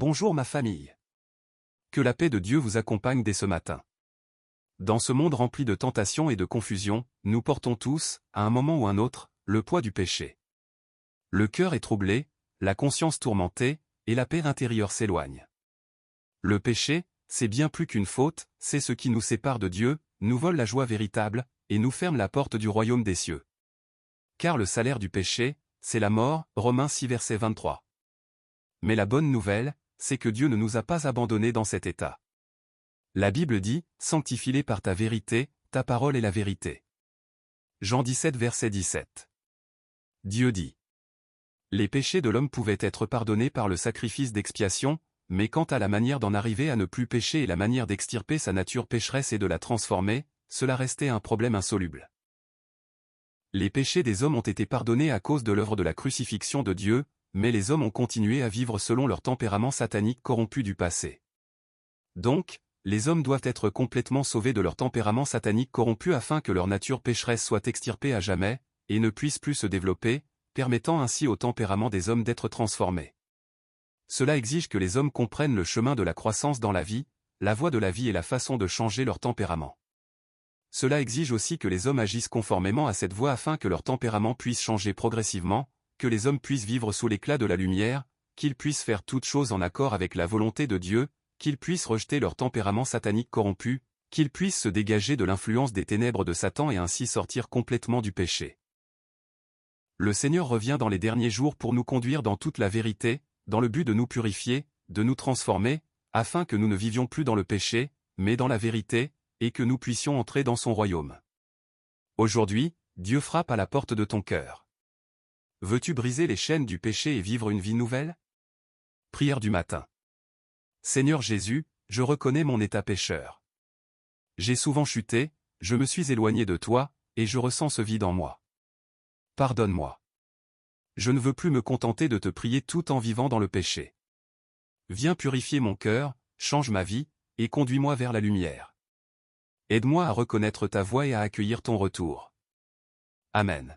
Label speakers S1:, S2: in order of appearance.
S1: Bonjour ma famille. Que la paix de Dieu vous accompagne dès ce matin. Dans ce monde rempli de tentations et de confusion, nous portons tous, à un moment ou un autre, le poids du péché. Le cœur est troublé, la conscience tourmentée, et la paix intérieure s'éloigne. Le péché, c'est bien plus qu'une faute, c'est ce qui nous sépare de Dieu, nous vole la joie véritable, et nous ferme la porte du royaume des cieux. Car le salaire du péché, c'est la mort, Romains 6 verset 23. Mais la bonne nouvelle, c'est que Dieu ne nous a pas abandonnés dans cet état. La Bible dit, « Sanctifie-les par ta vérité, ta parole est la vérité. » Jean 17 verset 17. Dieu dit. Les péchés de l'homme pouvaient être pardonnés par le sacrifice d'expiation, mais quant à la manière d'en arriver à ne plus pécher et la manière d'extirper sa nature pécheresse et de la transformer, cela restait un problème insoluble. Les péchés des hommes ont été pardonnés à cause de l'œuvre de la crucifixion de Dieu, mais les hommes ont continué à vivre selon leur tempérament satanique corrompu du passé. Donc, les hommes doivent être complètement sauvés de leur tempérament satanique corrompu afin que leur nature pécheresse soit extirpée à jamais, et ne puisse plus se développer, permettant ainsi au tempérament des hommes d'être transformé. Cela exige que les hommes comprennent le chemin de la croissance dans la vie, la voie de la vie et la façon de changer leur tempérament. Cela exige aussi que les hommes agissent conformément à cette voie afin que leur tempérament puisse changer progressivement, que les hommes puissent vivre sous l'éclat de la lumière, qu'ils puissent faire toutes choses en accord avec la volonté de Dieu, qu'ils puissent rejeter leur tempérament satanique corrompu, qu'ils puissent se dégager de l'influence des ténèbres de Satan et ainsi sortir complètement du péché. Le Seigneur revient dans les derniers jours pour nous conduire dans toute la vérité, dans le but de nous purifier, de nous transformer, afin que nous ne vivions plus dans le péché, mais dans la vérité, et que nous puissions entrer dans son royaume. Aujourd'hui, Dieu frappe à la porte de ton cœur. Veux-tu briser les chaînes du péché et vivre une vie nouvelle? Prière du matin. Seigneur Jésus, je reconnais mon état pécheur. J'ai souvent chuté, je me suis éloigné de toi, et je ressens ce vide en moi. Pardonne-moi. Je ne veux plus me contenter de te prier tout en vivant dans le péché. Viens purifier mon cœur, change ma vie, et conduis-moi vers la lumière. Aide-moi à reconnaître ta voix et à accueillir ton retour. Amen.